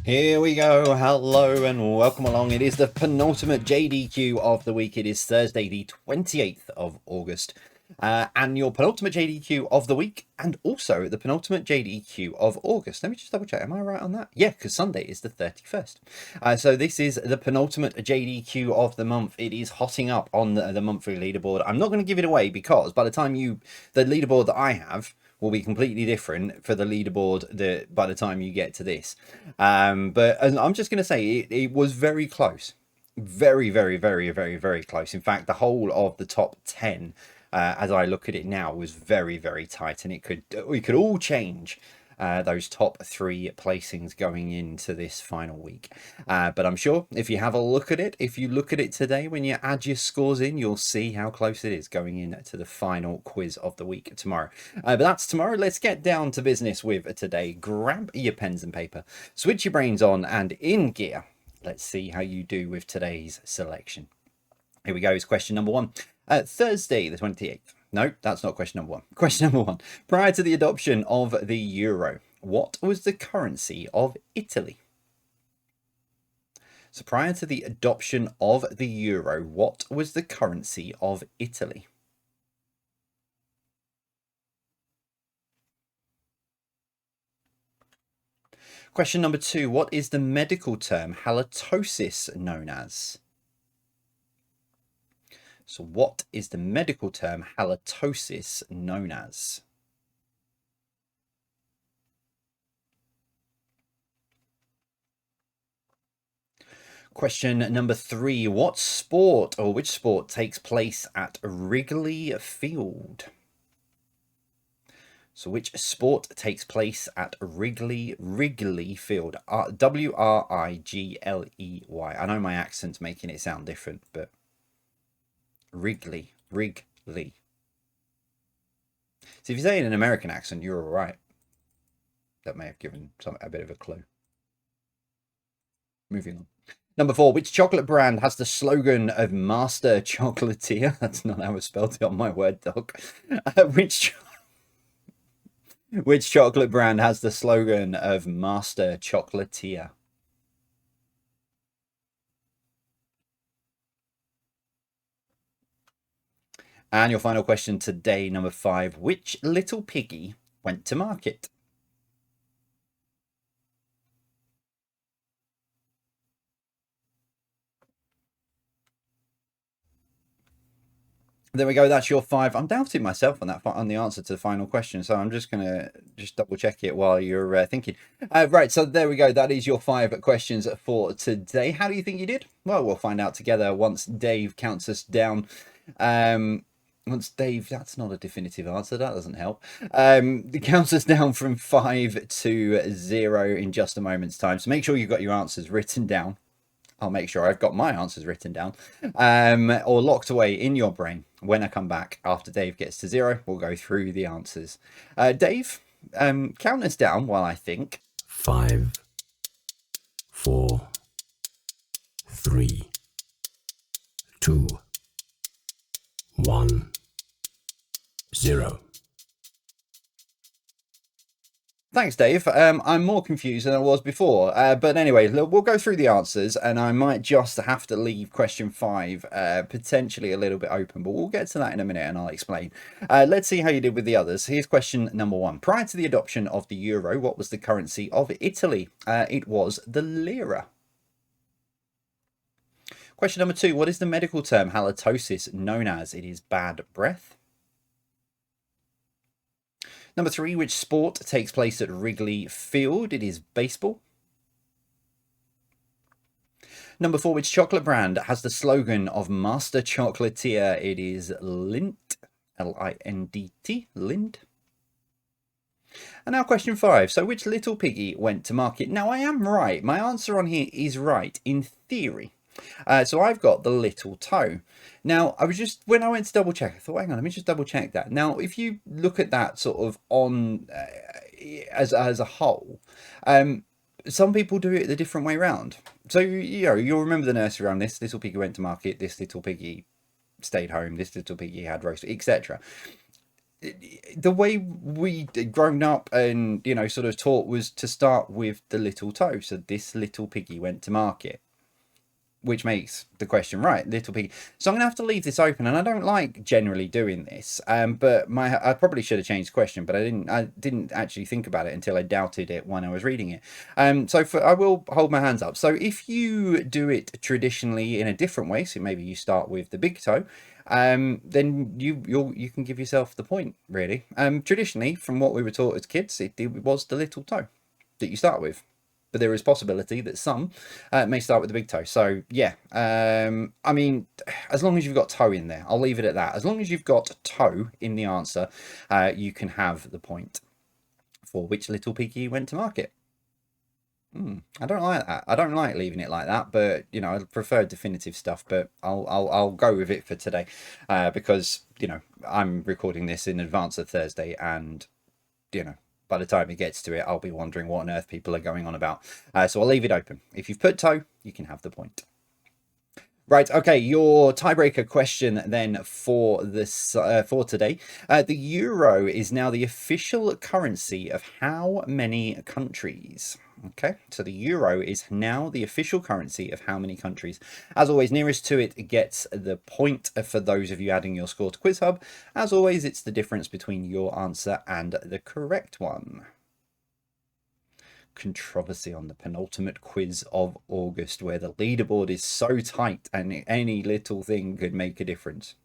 Here we go. Hello and welcome along. It is the penultimate JDQ of the week. It is Thursday, the 28th of August. And your penultimate JDQ of the week, and also the penultimate JDQ of August. Let me just double check. Am I right on that? Yeah, because Sunday is the 31st. So this is the penultimate JDQ of the month. It is hotting up on the monthly leaderboard. I'm not going to give it away because by the time the leaderboard that I have will be completely different for the leaderboard by the time you get to this. But I'm just going to say it was very close. Very, very, very, very, very close. In fact, the whole of the top 10, as I look at it now, was very, very tight, and we could all change those top three placings going into this final week. But I'm sure if you have a look at it, if you look at it today, when you add your scores in, you'll see how close it is going into the final quiz of the week tomorrow. But that's tomorrow. Let's get down to business with today. Grab your pens and paper, switch your brains on and in gear. Let's see how you do with today's selection. Here we go. It's question number one. Thursday, the 28th. No, that's not question number one. Question number one. Prior to the adoption of the euro, what was the currency of Italy? So prior to the adoption of the euro, what was the currency of Italy? Question number two. What is the medical term halitosis known as? So what is the medical term halitosis known as? Question number three. What sport or which sport takes place at Wrigley Field? So which sport takes place at Wrigley Field? W-R-I-G-L-E-Y. I know my accent's making it sound different, but Wrigley. So if you say it in an American accent, you're all right. That may have given a bit of a clue. Moving on. Number four, which chocolate brand has the slogan of Master Chocolatier? That's not how I spelled it on my Word doc. Which chocolate brand has the slogan of Master Chocolatier? And your final question today, number five, which little piggy went to market? There we go. That's your five. I'm doubting myself on the answer to the final question, so I'm just gonna double check it while you're thinking. Right. So there we go. That is your five questions for today. How do you think you did? Well, we'll find out together once Dave counts us down. Once Dave, that's not a definitive answer. That doesn't help. It counts us down from 5 to 0 in just a moment's time. So make sure you've got your answers written down. I'll make sure I've got my answers written down or locked away in your brain. When I come back after Dave gets to 0, we'll go through the answers. Dave, count us down while I think. 5, 4, 3, 2, 1, 0. Thanks, Dave. I'm more confused than I was before. But anyway, we'll go through the answers, and I might just have to leave question 5 potentially a little bit open, but we'll get to that in a minute and I'll explain. Let's see how you did with the others. Here's question number 1. Prior to the adoption of the euro, what was the currency of Italy? It was the lira. Question number 2. What is the medical term halitosis known as? It is bad breath. Number 3, which sport takes place at Wrigley Field? It is baseball. Number 4, which chocolate brand has the slogan of Master Chocolatier? It is Lindt, L-I-N-D-T, Lindt. And now question 5. So which little piggy went to market? Now I am right. My answer on here is right in theory. So I've got the little toe. Now, when I went to double check, I thought, hang on, let me just double check that. Now, if you look at that sort of as a whole, some people do it the different way around. So, you'll remember the nursery rhyme, this little piggy went to market, this little piggy stayed home, this little piggy had roast, etc. the way we grown up and, you know, sort of taught was to start with the little toe. So this little piggy went to market, which makes the question right, little piggy. So I'm gonna have to leave this open, and I don't like generally doing this, but I probably should have changed the question, but I didn't actually think about it until I doubted it when I was reading it. So I will hold my hands up. So if you do it traditionally in a different way, so maybe you start with the big toe, then you can give yourself the point, really. Traditionally, from what we were taught as kids, it was the little toe that you start with, but there is possibility that some may start with the big toe. So yeah, I mean, as long as you've got toe in there, I'll leave it at that. As long as you've got toe in the answer, you can have the point for which little piggy went to market. I don't like that. I don't like leaving it like that, but you know, I prefer definitive stuff. But I'll go with it for today, because you know I'm recording this in advance of Thursday, and you know, by the time it gets to it, I'll be wondering what on earth people are going on about. So I'll leave it open. If you've put toe, you can have the point. Right, okay, your tiebreaker question then for this for today. The euro is now the official currency of how many countries? Okay, so the euro is now the official currency of how many countries? As always, nearest to it gets the point for those of you adding your score to Quiz Hub. As always, it's the difference between your answer and the correct one. Controversy on the penultimate quiz of August, where the leaderboard is so tight and any little thing could make a difference.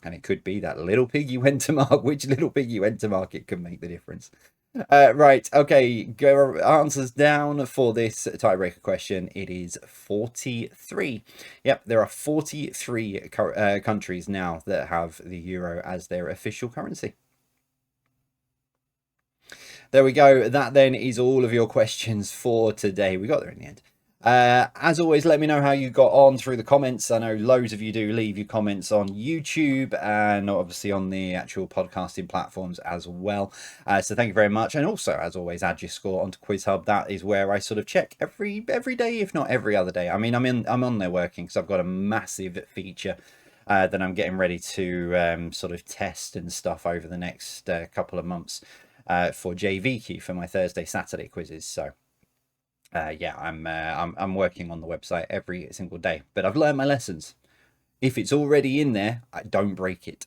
And it could be that little piggy went to mark. Which little piggy went to market could make the difference. Right, okay, go answers down for this tiebreaker question. It is 43. Yep, there are 43 countries now that have the euro as their official currency. There we go. That then is all of your questions for today. We got there in the end. As always, let me know how you got on through the comments. I know loads of you do leave your comments on YouTube and obviously on the actual podcasting platforms as well. So thank you very much. And also, as always, add your score onto Quiz Hub. That is where I sort of check every day, if not every other day. I mean, I'm on there working, so I've got a massive feature that I'm getting ready to sort of test and stuff over the next couple of months. For JDQ for my Saturday quizzes. So yeah, I'm working on the website every single day, but I've learned my lessons. If it's already in there, I don't break it.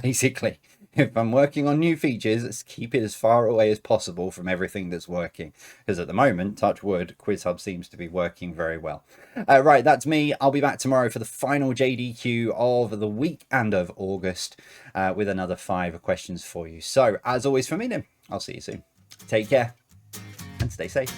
Basically, if I'm working on new features, let's keep it as far away as possible from everything that's working, because at the moment, touch wood, Quiz Hub seems to be working very well. Right, that's me. I'll be back tomorrow for the final JDQ of the week and of August, with another 5 questions for you. So as always, for me then, I'll see you soon. Take care and stay safe.